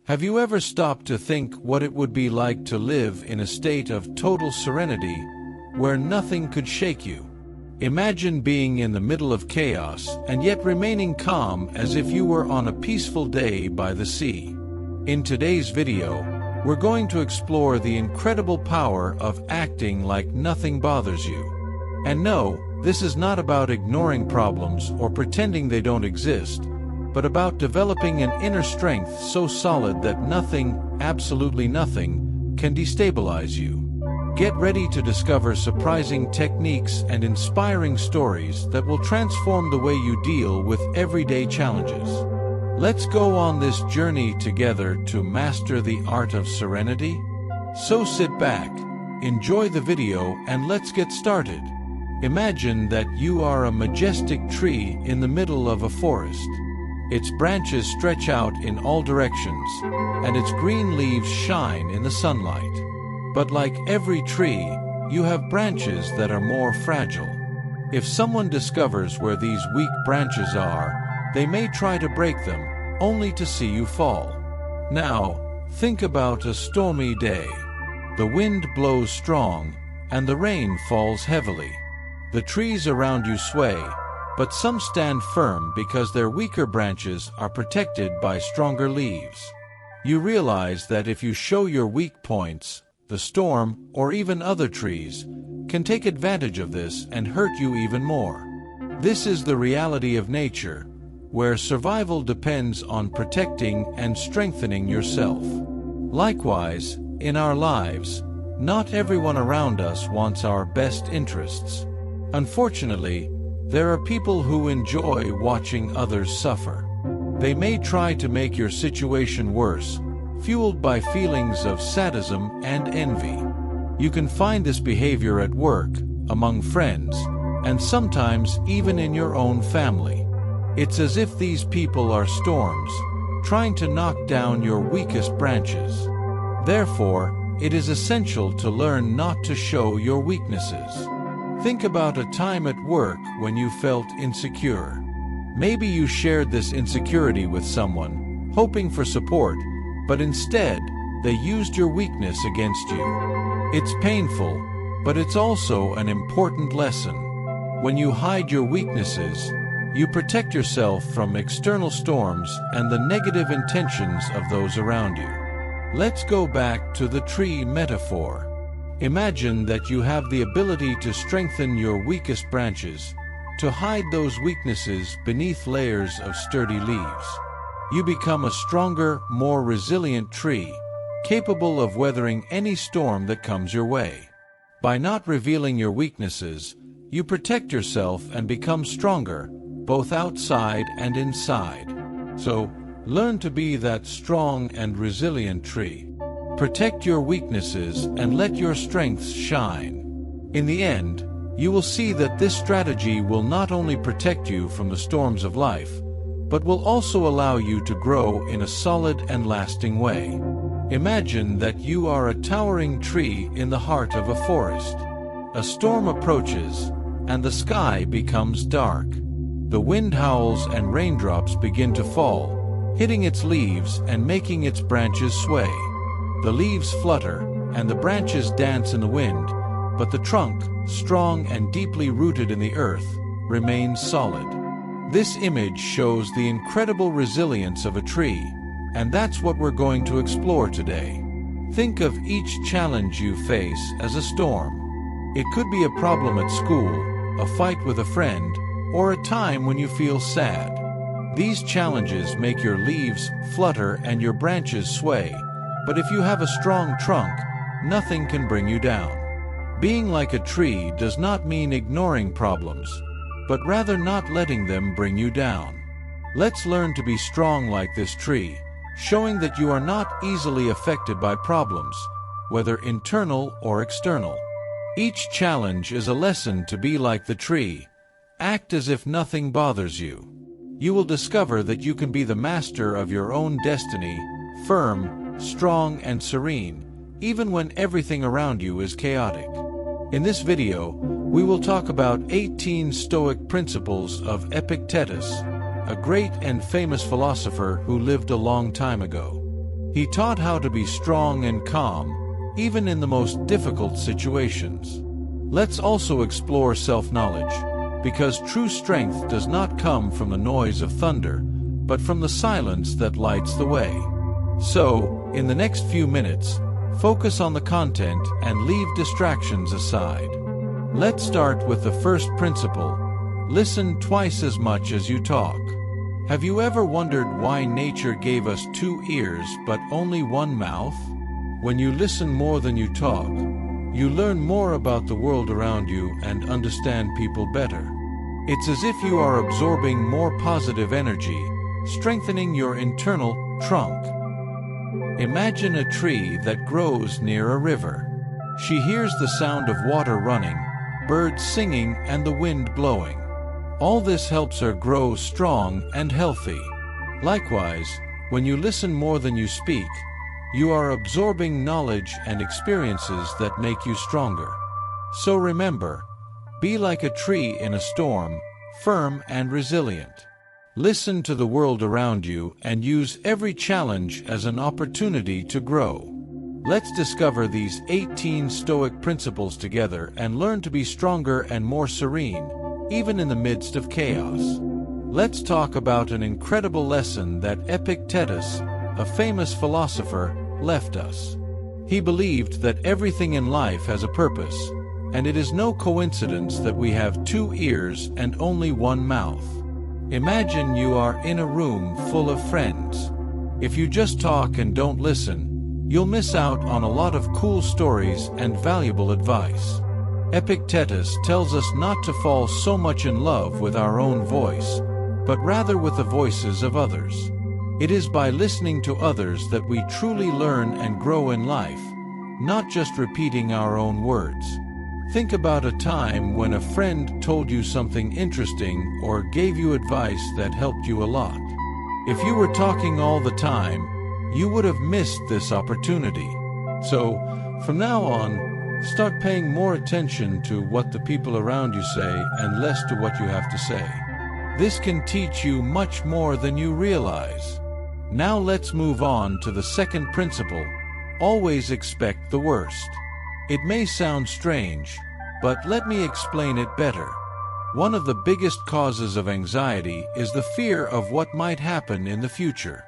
Have you ever stopped to think what it would be like to live in a state of total serenity, where nothing could shake you? Imagine being in the middle of chaos and yet remaining calm as if you were on a peaceful day by the sea. In today's video, we're going to explore the incredible power of acting like nothing bothers you. And no, this is not about ignoring problems or pretending they don't exist, but about developing an inner strength so solid that nothing, absolutely nothing, can destabilize you. Get ready to discover surprising techniques and inspiring stories that will transform the way you deal with everyday challenges. Let's go on this journey together to master the art of serenity. So sit back, enjoy the video, and let's get started. Imagine that you are a majestic tree in the middle of a forest. Its branches stretch out in all directions, and its green leaves shine in the sunlight. But like every tree, you have branches that are more fragile. If someone discovers where these weak branches are, they may try to break them, only to see you fall. Now, think about a stormy day. The wind blows strong, and the rain falls heavily. The trees around you sway, but some stand firm because their weaker branches are protected by stronger leaves. You realize that if you show your weak points, the storm, or even other trees, can take advantage of this and hurt you even more. This is the reality of nature, where survival depends on protecting and strengthening yourself. Likewise, in our lives, not everyone around us wants our best interests. Unfortunately, there are people who enjoy watching others suffer. They may try to make your situation worse, fueled by feelings of sadism and envy. You can find this behavior at work, among friends, and sometimes even in your own family. It's as if these people are storms, trying to knock down your weakest branches. Therefore, it is essential to learn not to show your weaknesses. Think about a time at work when you felt insecure. Maybe you shared this insecurity with someone, hoping for support, but instead, they used your weakness against you. It's painful, but it's also an important lesson. When you hide your weaknesses, you protect yourself from external storms and the negative intentions of those around you. Let's go back to the tree metaphor. Imagine that you have the ability to strengthen your weakest branches, to hide those weaknesses beneath layers of sturdy leaves. You become a stronger, more resilient tree, capable of weathering any storm that comes your way. By not revealing your weaknesses, you protect yourself and become stronger, both outside and inside. So, learn to be that strong and resilient tree. Protect your weaknesses and let your strengths shine. In the end, you will see that this strategy will not only protect you from the storms of life, but will also allow you to grow in a solid and lasting way. Imagine that you are a towering tree in the heart of a forest. A storm approaches, and the sky becomes dark. The wind howls and raindrops begin to fall, hitting its leaves and making its branches sway. The leaves flutter, and the branches dance in the wind, but the trunk, strong and deeply rooted in the earth, remains solid. This image shows the incredible resilience of a tree, and that's what we're going to explore today. Think of each challenge you face as a storm. It could be a problem at school, a fight with a friend, or a time when you feel sad. These challenges make your leaves flutter and your branches sway, but if you have a strong trunk, nothing can bring you down. Being like a tree does not mean ignoring problems, but rather not letting them bring you down. Let's learn to be strong like this tree, showing that you are not easily affected by problems, whether internal or external. Each challenge is a lesson to be like the tree. Act as if nothing bothers you. You will discover that you can be the master of your own destiny, firm, strong, and serene, even when everything around you is chaotic. In this video, we will talk about 18 Stoic principles of Epictetus, a great and famous philosopher who lived a long time ago. He taught how to be strong and calm, even in the most difficult situations. Let's also explore self-knowledge, because true strength does not come from the noise of thunder, but from the silence that lights the way. So, in the next few minutes, focus on the content and leave distractions aside. Let's start with the first principle: listen twice as much as you talk. Have you ever wondered why nature gave us 2 ears but only 1 mouth? When you listen more than you talk, you learn more about the world around you and understand people better. It's as if you are absorbing more positive energy, strengthening your internal trunk. Imagine a tree that grows near a river. She hears the sound of water running, birds singing, and the wind blowing. All this helps her grow strong and healthy. Likewise, when you listen more than you speak, you are absorbing knowledge and experiences that make you stronger. So remember, be like a tree in a storm, firm and resilient. Listen to the world around you and use every challenge as an opportunity to grow. Let's discover these 18 Stoic principles together and learn to be stronger and more serene, even in the midst of chaos. Let's talk about an incredible lesson that Epictetus, a famous philosopher, left us. He believed that everything in life has a purpose, and it is no coincidence that we have 2 ears and only 1 mouth. Imagine you are in a room full of friends. If you just talk and don't listen, you'll miss out on a lot of cool stories and valuable advice. Epictetus tells us not to fall so much in love with our own voice, but rather with the voices of others. It is by listening to others that we truly learn and grow in life, not just repeating our own words. Think about a time when a friend told you something interesting or gave you advice that helped you a lot. If you were talking all the time, you would have missed this opportunity. So, from now on, start paying more attention to what the people around you say and less to what you have to say. This can teach you much more than you realize. Now let's move on to the second principle: always expect the worst. It may sound strange, but let me explain it better. One of the biggest causes of anxiety is the fear of what might happen in the future.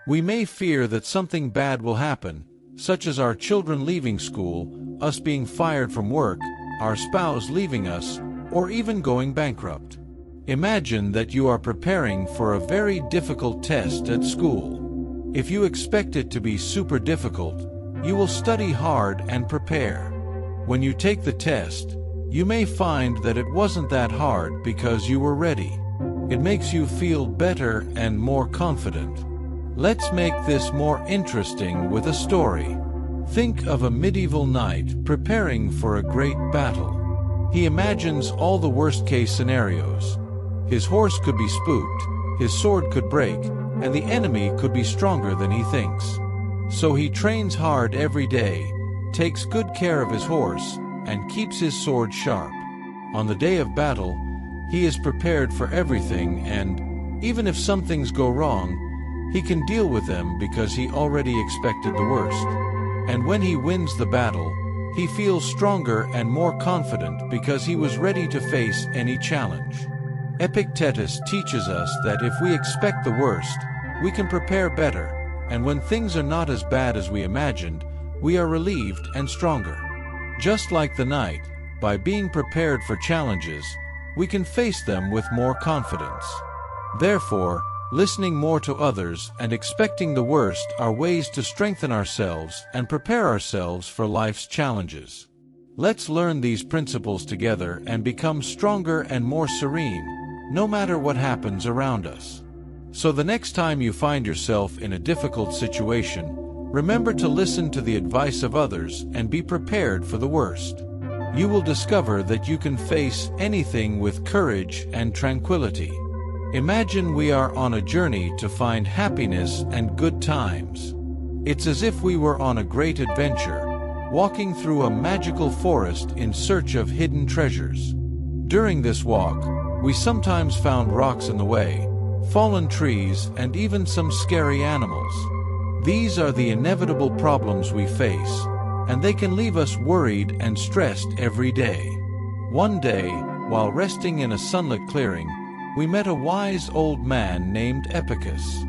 We may fear that something bad will happen, such as our children leaving school, us being fired from work, our spouse leaving us, or even going bankrupt. Imagine that you are preparing for a very difficult test at school. If you expect it to be super difficult, you will study hard and prepare. When you take the test, you may find that it wasn't that hard because you were ready. It makes you feel better and more confident. Let's make this more interesting with a story. Think of a medieval knight preparing for a great battle. He imagines all the worst-case scenarios. His horse could be spooked, his sword could break, and the enemy could be stronger than he thinks. So he trains hard every day, takes good care of his horse, and keeps his sword sharp. On the day of battle, he is prepared for everything, and even if some things go wrong, he can deal with them because he already expected the worst. And when he wins the battle, he feels stronger and more confident because he was ready to face any challenge. Epictetus teaches us that if we expect the worst, we can prepare better, and when things are not as bad as we imagined, we are relieved and stronger. Just like the knight, by being prepared for challenges, we can face them with more confidence. Therefore, listening more to others and expecting the worst are ways to strengthen ourselves and prepare ourselves for life's challenges. Let's learn these principles together and become stronger and more serene, no matter what happens around us. So the next time you find yourself in a difficult situation, remember to listen to the advice of others and be prepared for the worst. You will discover that you can face anything with courage and tranquility. Imagine we are on a journey to find happiness and good times. It's as if we were on a great adventure, walking through a magical forest in search of hidden treasures. During this walk, we sometimes found rocks in the way, fallen trees, and even some scary animals. These are the inevitable problems we face, and they can leave us worried and stressed every day. One day, while resting in a sunlit clearing, we met a wise old man named Epicus.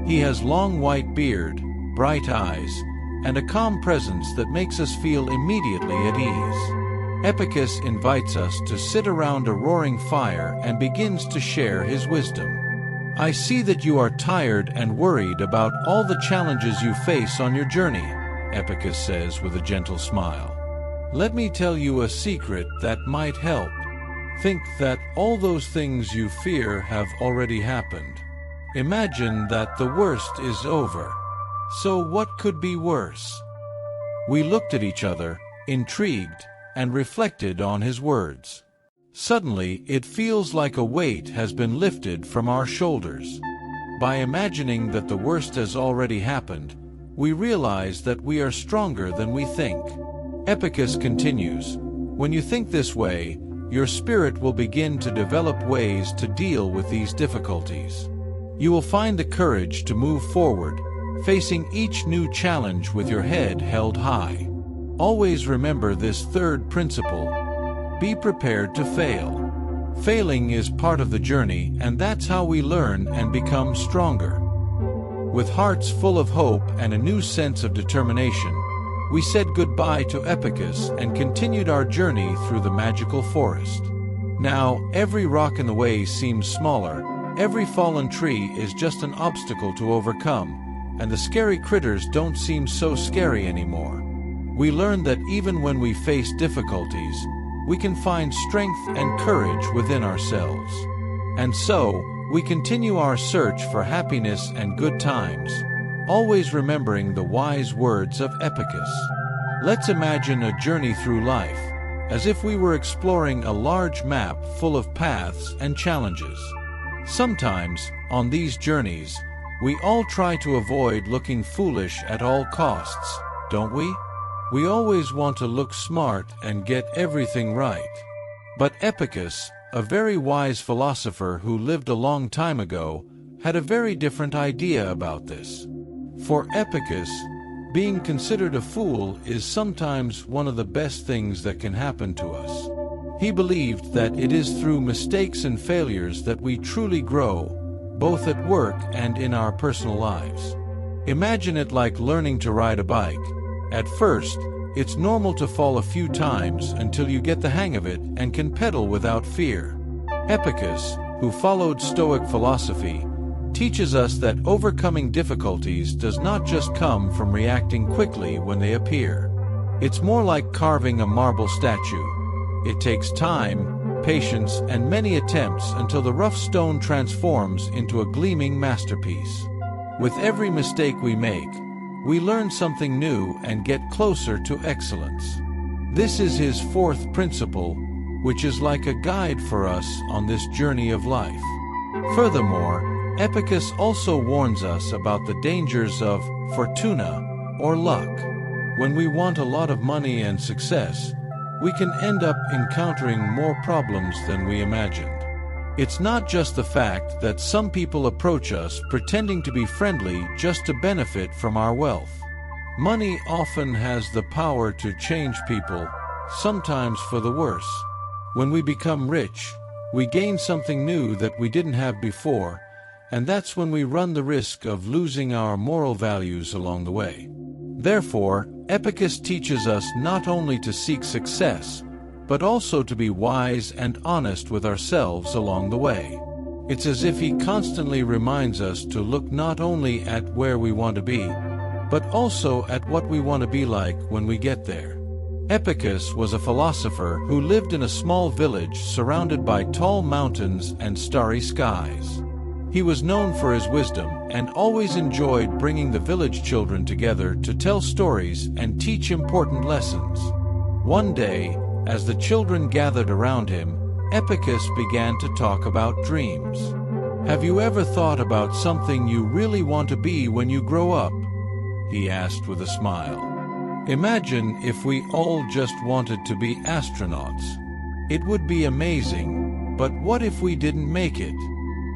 He has long white beard, bright eyes, and a calm presence that makes us feel immediately at ease. Epicus invites us to sit around a roaring fire and begins to share his wisdom. "I see that you are tired and worried about all the challenges you face on your journey," Epicus says with a gentle smile. "Let me tell you a secret that might help. Think that all those things you fear have already happened. Imagine that the worst is over. So what could be worse?" We looked at each other, intrigued, and reflected on his words. Suddenly, it feels like a weight has been lifted from our shoulders. By imagining that the worst has already happened, we realize that we are stronger than we think. Epicus continues, "When you think this way, your spirit will begin to develop ways to deal with these difficulties. You will find the courage to move forward, facing each new challenge with your head held high. Always remember this third principle: be prepared to fail. Failing is part of the journey, and that's how we learn and become stronger." With hearts full of hope and a new sense of determination, we said goodbye to Epicus and continued our journey through the magical forest. Now, every rock in the way seems smaller, every fallen tree is just an obstacle to overcome, and the scary critters don't seem so scary anymore. We learned that even when we face difficulties, we can find strength and courage within ourselves. And so, we continue our search for happiness and good times, always remembering the wise words of Epicus. Let's imagine a journey through life, as if we were exploring a large map full of paths and challenges. Sometimes, on these journeys, we all try to avoid looking foolish at all costs, don't we? We always want to look smart and get everything right. But Epicus, a very wise philosopher who lived a long time ago, had a very different idea about this. For Epicus, being considered a fool is sometimes one of the best things that can happen to us. He believed that it is through mistakes and failures that we truly grow, both at work and in our personal lives. Imagine it like learning to ride a bike. At first, it's normal to fall a few times until you get the hang of it and can pedal without fear. Epicus, who followed Stoic philosophy, teaches us that overcoming difficulties does not just come from reacting quickly when they appear. It's more like carving a marble statue. It takes time, patience, and many attempts until the rough stone transforms into a gleaming masterpiece. With every mistake we make, we learn something new and get closer to excellence. This is his fourth principle, which is like a guide for us on this journey of life. Furthermore, Epicus also warns us about the dangers of fortuna, or luck. When we want a lot of money and success, we can end up encountering more problems than we imagined. It's not just the fact that some people approach us pretending to be friendly just to benefit from our wealth. Money often has the power to change people, sometimes for the worse. When we become rich, we gain something new that we didn't have before, and that's when we run the risk of losing our moral values along the way. Therefore, Epicus teaches us not only to seek success, but also to be wise and honest with ourselves along the way. It's as if he constantly reminds us to look not only at where we want to be, but also at what we want to be like when we get there. Epicus was a philosopher who lived in a small village surrounded by tall mountains and starry skies. He was known for his wisdom and always enjoyed bringing the village children together to tell stories and teach important lessons. One day, as the children gathered around him, Epicus began to talk about dreams. "Have you ever thought about something you really want to be when you grow up?" he asked with a smile. "Imagine if we all just wanted to be astronauts. It would be amazing, but what if we didn't make it?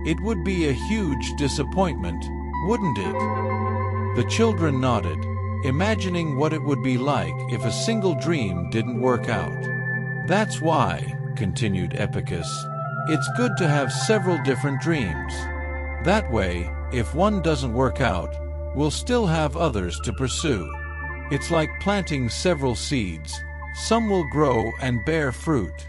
It would be a huge disappointment, wouldn't it?" The children nodded, imagining what it would be like if a single dream didn't work out. That's why, continued Epicus, it's good to have several different dreams. That way, if one doesn't work out, we'll still have others to pursue. It's like planting several seeds. Some will grow and bear fruit.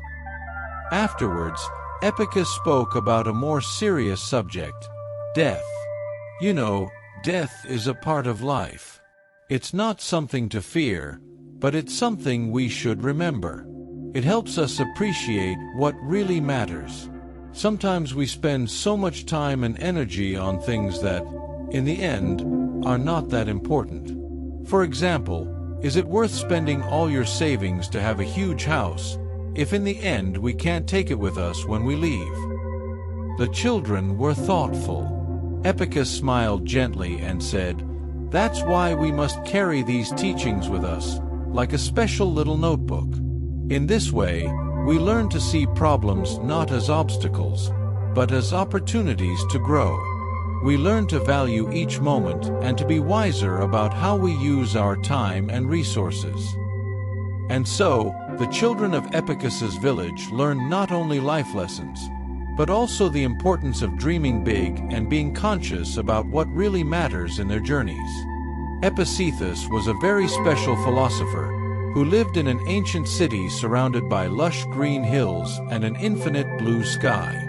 Afterwards, Epicus spoke about a more serious subject, death. You know, death is a part of life. It's not something to fear, but it's something we should remember. It helps us appreciate what really matters. Sometimes we spend so much time and energy on things that, in the end, are not that important. For example, is it worth spending all your savings to have a huge house, if in the end we can't take it with us when we leave? The children were thoughtful. Epicus smiled gently and said, "That's why we must carry these teachings with us, like a special little notebook. In this way, we learn to see problems not as obstacles, but as opportunities to grow. We learn to value each moment and to be wiser about how we use our time and resources." And so, the children of Epicus's village learned not only life lessons, but also the importance of dreaming big and being conscious about what really matters in their journeys. Epictetus was a very special philosopher who lived in an ancient city surrounded by lush green hills and an infinite blue sky.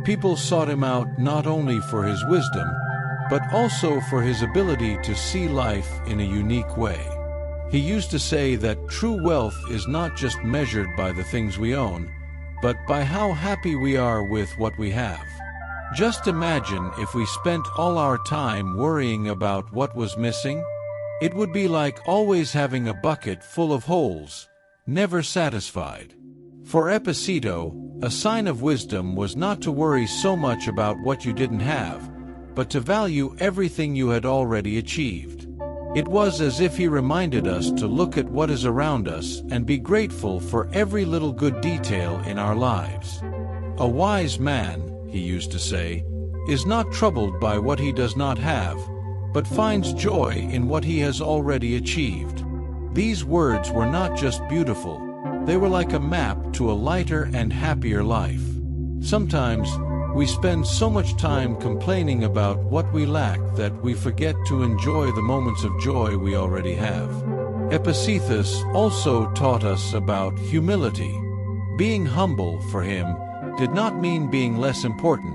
People sought him out not only for his wisdom, but also for his ability to see life in a unique way. He used to say that true wealth is not just measured by the things we own, but by how happy we are with what we have. Just imagine if we spent all our time worrying about what was missing. It would be like always having a bucket full of holes, never satisfied. For Epictetus, a sign of wisdom was not to worry so much about what you didn't have, but to value everything you had already achieved. It was as if he reminded us to look at what is around us and be grateful for every little good detail in our lives. A wise man, he used to say, is not troubled by what he does not have, but finds joy in what he has already achieved. These words were not just beautiful, they were like a map to a lighter and happier life. Sometimes, we spend so much time complaining about what we lack that we forget to enjoy the moments of joy we already have. Epictetus also taught us about humility. Being humble, for him, did not mean being less important,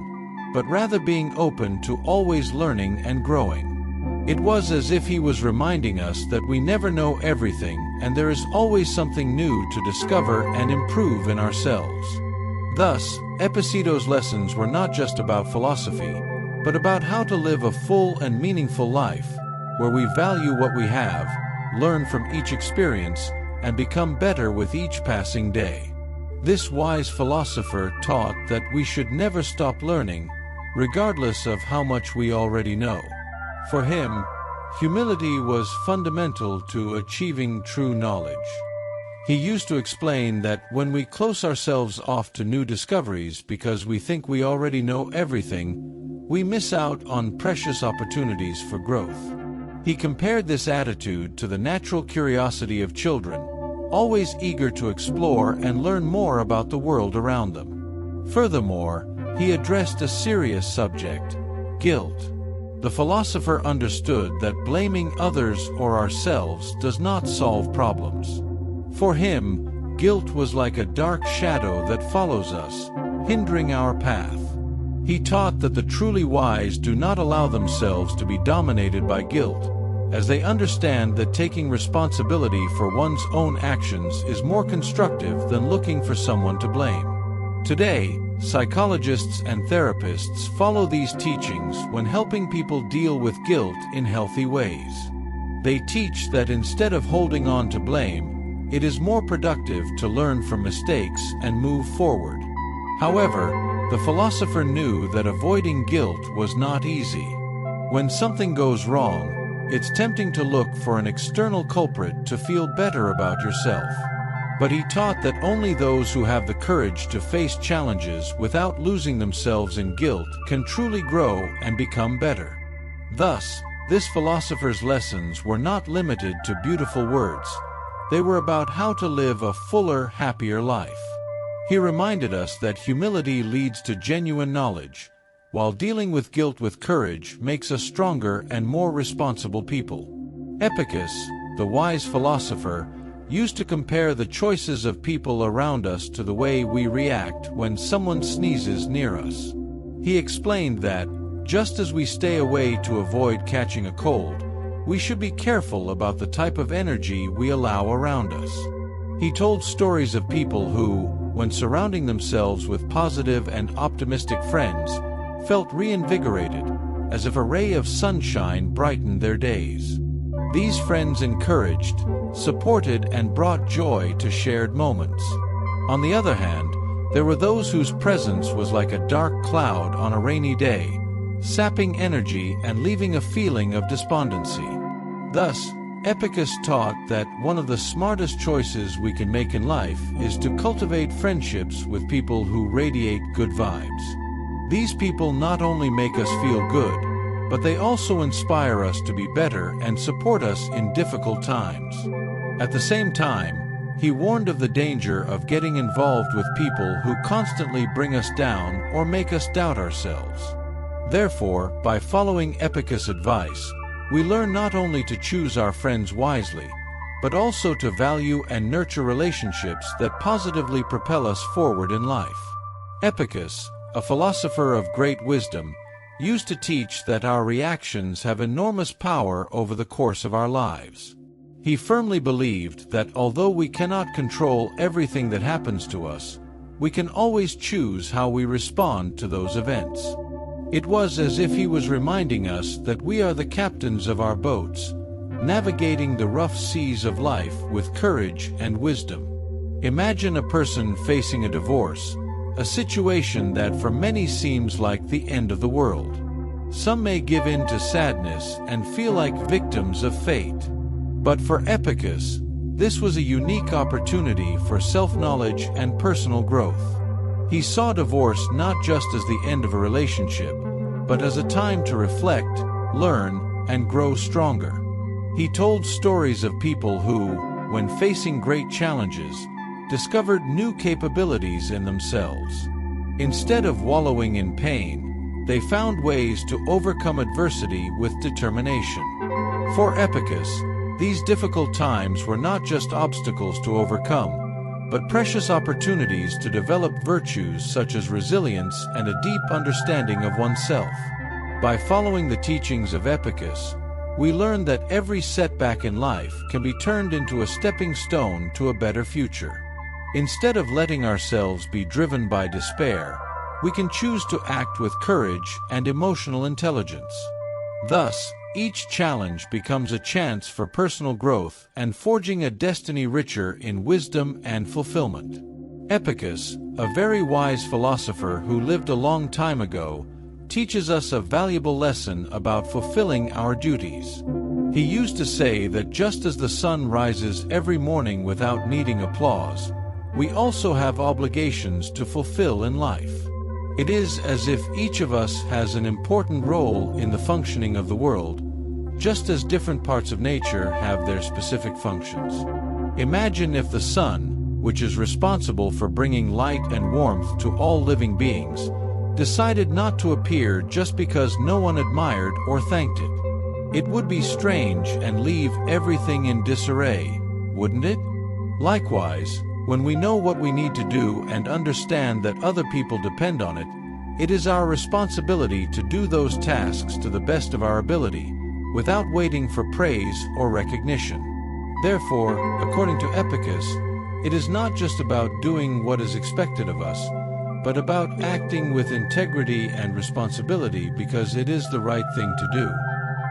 but rather being open to always learning and growing. It was as if he was reminding us that we never know everything and there is always something new to discover and improve in ourselves. Thus, Epictetus' lessons were not just about philosophy, but about how to live a full and meaningful life, where we value what we have, learn from each experience, and become better with each passing day. This wise philosopher taught that we should never stop learning, regardless of how much we already know. For him, humility was fundamental to achieving true knowledge. He used to explain that when we close ourselves off to new discoveries because we think we already know everything, we miss out on precious opportunities for growth. He compared this attitude to the natural curiosity of children, always eager to explore and learn more about the world around them. Furthermore, he addressed a serious subject, guilt. The philosopher understood that blaming others or ourselves does not solve problems. For him, guilt was like a dark shadow that follows us, hindering our path. He taught that the truly wise do not allow themselves to be dominated by guilt, as they understand that taking responsibility for one's own actions is more constructive than looking for someone to blame. Today, psychologists and therapists follow these teachings when helping people deal with guilt in healthy ways. They teach that instead of holding on to blame, it is more productive to learn from mistakes and move forward. However, the philosopher knew that avoiding guilt was not easy. When something goes wrong, it's tempting to look for an external culprit to feel better about yourself. But he taught that only those who have the courage to face challenges without losing themselves in guilt can truly grow and become better. Thus, This philosopher's lessons were not limited to beautiful words. They were about how to live a fuller, happier life. He reminded us that humility leads to genuine knowledge, while dealing with guilt with courage makes us stronger and more responsible people. Epicus, the wise philosopher, used to compare the choices of people around us to the way we react when someone sneezes near us. He explained that, just as we stay away to avoid catching a cold, we should be careful about the type of energy we allow around us. He told stories of people who, when surrounding themselves with positive and optimistic friends, felt reinvigorated, as if a ray of sunshine brightened their days. These friends encouraged, supported, and brought joy to shared moments. On the other hand, there were those whose presence was like a dark cloud on a rainy day, sapping energy and leaving a feeling of despondency. Thus, Epicus taught that one of the smartest choices we can make in life is to cultivate friendships with people who radiate good vibes. These people not only make us feel good, but they also inspire us to be better and support us in difficult times. At the same time, he warned of the danger of getting involved with people who constantly bring us down or make us doubt ourselves. Therefore, by following Epicus' advice, we learn not only to choose our friends wisely, but also to value and nurture relationships that positively propel us forward in life. Epicus, a philosopher of great wisdom, used to teach that our reactions have enormous power over the course of our lives. He firmly believed that although we cannot control everything that happens to us, we can always choose how we respond to those events. It was as if he was reminding us that we are the captains of our boats, navigating the rough seas of life with courage and wisdom. Imagine a person facing a divorce, a situation that for many seems like the end of the world. Some may give in to sadness and feel like victims of fate. But for Epicus, this was a unique opportunity for self-knowledge and personal growth. He saw divorce not just as the end of a relationship, but as a time to reflect, learn, and grow stronger. He told stories of people who, when facing great challenges, discovered new capabilities in themselves. Instead of wallowing in pain, they found ways to overcome adversity with determination. For Epicus, these difficult times were not just obstacles to overcome, but precious opportunities to develop virtues such as resilience and a deep understanding of oneself. By following the teachings of Epicus, we learn that every setback in life can be turned into a stepping stone to a better future. Instead of letting ourselves be driven by despair, we can choose to act with courage and emotional intelligence. Thus, each challenge becomes a chance for personal growth and forging a destiny richer in wisdom and fulfillment. Epicus, a very wise philosopher who lived a long time ago, teaches us a valuable lesson about fulfilling our duties. He used to say that just as the sun rises every morning without needing applause, we also have obligations to fulfill in life. It is as if each of us has an important role in the functioning of the world, just as different parts of nature have their specific functions. Imagine if the sun, which is responsible for bringing light and warmth to all living beings, decided not to appear just because no one admired or thanked it. It would be strange and leave everything in disarray, wouldn't it? Likewise, when we know what we need to do and understand that other people depend on it, it is our responsibility to do those tasks to the best of our ability, without waiting for praise or recognition. Therefore, according to Epicus, it is not just about doing what is expected of us, but about acting with integrity and responsibility because it is the right thing to do.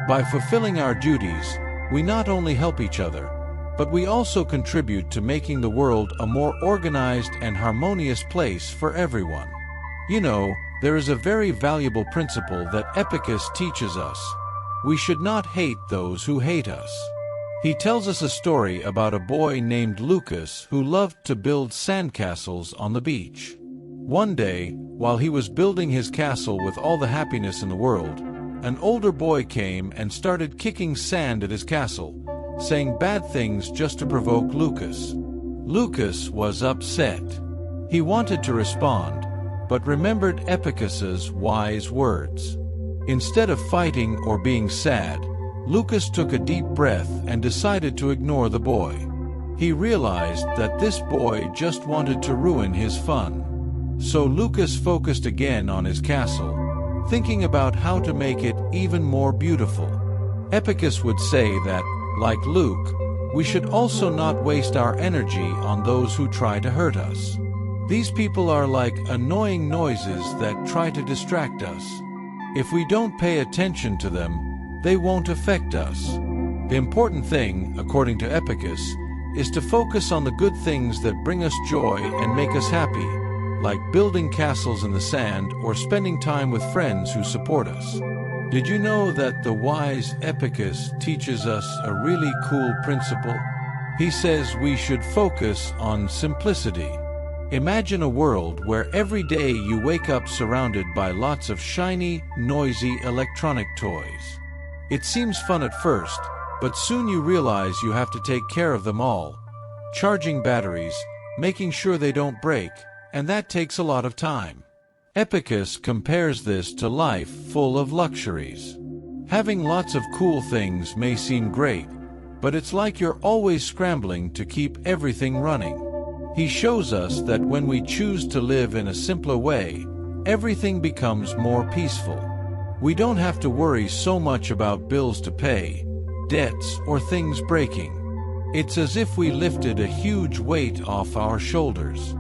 By fulfilling our duties, we not only help each other, but we also contribute to making the world a more organized and harmonious place for everyone. You know, there is a very valuable principle that Epicus teaches us. We should not hate those who hate us. He tells us a story about a boy named Lucas who loved to build sandcastles on the beach. One day, while he was building his castle with all the happiness in the world, an older boy came and started kicking sand at his castle, saying bad things just to provoke Lucas. Lucas was upset. He wanted to respond, but remembered Epicus's wise words. Instead of fighting or being sad, Lucas took a deep breath and decided to ignore the boy. He realized that this boy just wanted to ruin his fun. So Lucas focused again on his castle, thinking about how to make it even more beautiful. Epicus would say that, like Luke, we should also not waste our energy on those who try to hurt us. These people are like annoying noises that try to distract us. If we don't pay attention to them, they won't affect us. The important thing, according to Epicus, is to focus on the good things that bring us joy and make us happy, like building castles in the sand or spending time with friends who support us. Did you know that the wise Epicus teaches us a really cool principle? He says we should focus on simplicity. Imagine a world where every day you wake up surrounded by lots of shiny, noisy electronic toys. It seems fun at first, but soon you realize you have to take care of them all, charging batteries, making sure they don't break, and that takes a lot of time. Epicus compares this to life full of luxuries. Having lots of cool things may seem great, but it's like you're always scrambling to keep everything running. He shows us that when we choose to live in a simpler way, everything becomes more peaceful. We don't have to worry so much about bills to pay, debts, or things breaking. It's as if we lifted a huge weight off our shoulders.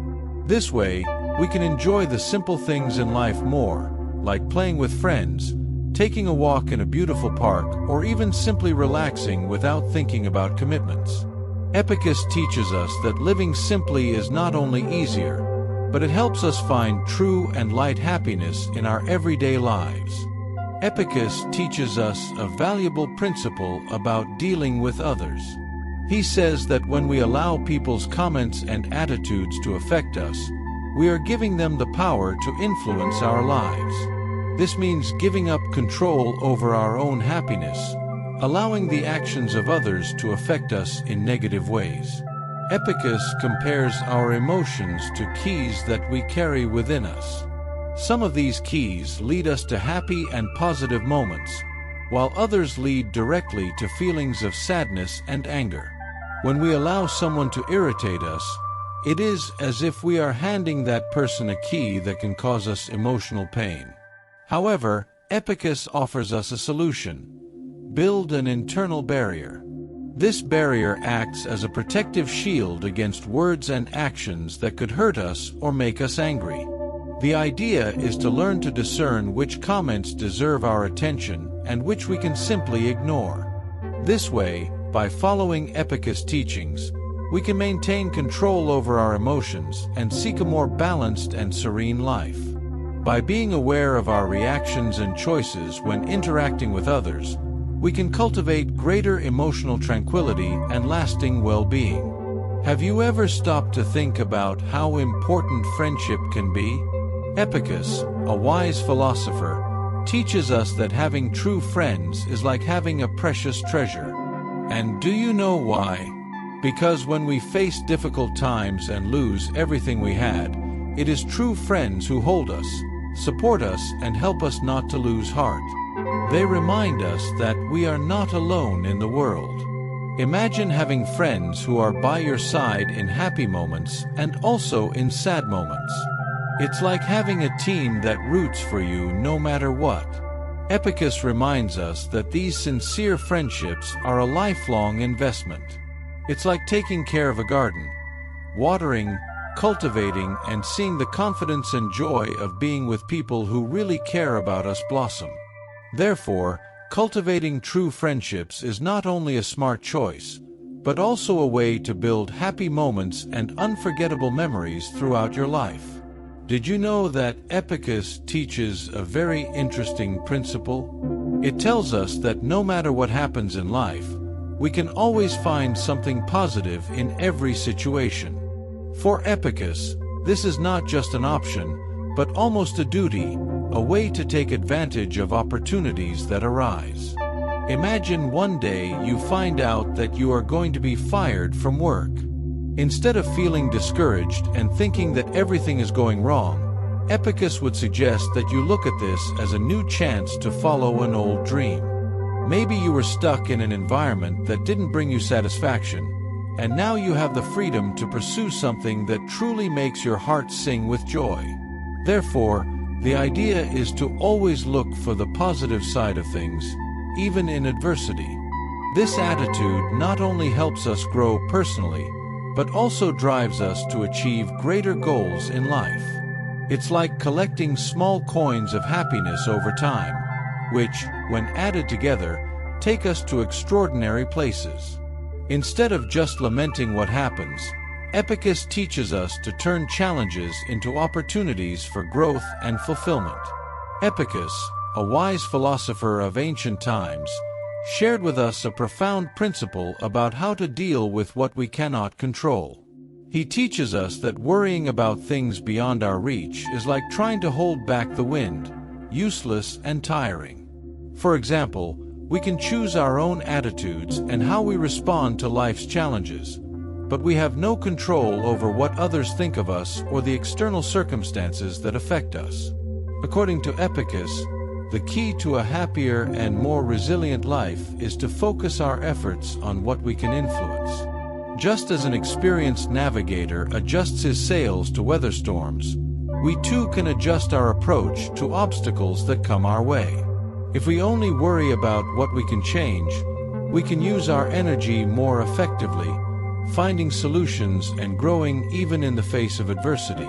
This way, we can enjoy the simple things in life more, like playing with friends, taking a walk in a beautiful park, or even simply relaxing without thinking about commitments. Epicus teaches us that living simply is not only easier, but it helps us find true and light happiness in our everyday lives. Epicus teaches us a valuable principle about dealing with others. He says that when we allow people's comments and attitudes to affect us, we are giving them the power to influence our lives. This means giving up control over our own happiness, allowing the actions of others to affect us in negative ways. Epicus compares our emotions to keys that we carry within us. Some of these keys lead us to happy and positive moments, while others lead directly to feelings of sadness and anger. When we allow someone to irritate us, it is as if we are handing that person a key that can cause us emotional pain. However, Epicus offers us a solution. Build an internal barrier. This barrier acts as a protective shield against words and actions that could hurt us or make us angry. The idea is to learn to discern which comments deserve our attention and which we can simply ignore. This way, by following Epicus' teachings, we can maintain control over our emotions and seek a more balanced and serene life. By being aware of our reactions and choices when interacting with others, we can cultivate greater emotional tranquility and lasting well-being. Have you ever stopped to think about how important friendship can be? Epicus, a wise philosopher, teaches us that having true friends is like having a precious treasure. And do you know why? Because when we face difficult times and lose everything we had, it is true friends who hold us, support us, and help us not to lose heart. They remind us that we are not alone in the world. Imagine having friends who are by your side in happy moments and also in sad moments. It's like having a team that roots for you no matter what. Epicus reminds us that these sincere friendships are a lifelong investment. It's like taking care of a garden, watering, cultivating, and seeing the confidence and joy of being with people who really care about us blossom. Therefore, cultivating true friendships is not only a smart choice, but also a way to build happy moments and unforgettable memories throughout your life. Did you know that Epicus teaches a very interesting principle? It tells us that no matter what happens in life, we can always find something positive in every situation. For Epicus, this is not just an option, but almost a duty, a way to take advantage of opportunities that arise. Imagine one day you find out that you are going to be fired from work. Instead of feeling discouraged and thinking that everything is going wrong, Epicus would suggest that you look at this as a new chance to follow an old dream. Maybe you were stuck in an environment that didn't bring you satisfaction, and now you have the freedom to pursue something that truly makes your heart sing with joy. Therefore, the idea is to always look for the positive side of things, even in adversity. This attitude not only helps us grow personally, but also drives us to achieve greater goals in life. It's like collecting small coins of happiness over time, which, when added together, take us to extraordinary places. Instead of just lamenting what happens, Epicus teaches us to turn challenges into opportunities for growth and fulfillment. Epicus, a wise philosopher of ancient times, shared with us a profound principle about how to deal with what we cannot control. He teaches us that worrying about things beyond our reach is like trying to hold back the wind, useless and tiring. For example, we can choose our own attitudes and how we respond to life's challenges, but we have no control over what others think of us or the external circumstances that affect us. According to Epicus, the key to a happier and more resilient life is to focus our efforts on what we can influence. Just as an experienced navigator adjusts his sails to weather storms, we too can adjust our approach to obstacles that come our way. If we only worry about what we can change, we can use our energy more effectively, finding solutions and growing even in the face of adversity.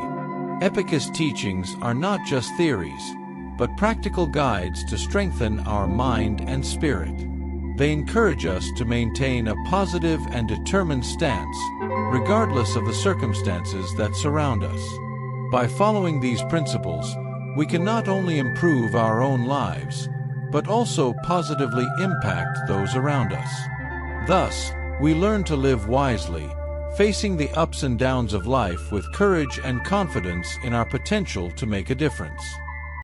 Epicus' teachings are not just theories, but practical guides to strengthen our mind and spirit. They encourage us to maintain a positive and determined stance, regardless of the circumstances that surround us. By following these principles, we can not only improve our own lives, but also positively impact those around us. Thus, we learn to live wisely, facing the ups and downs of life with courage and confidence in our potential to make a difference.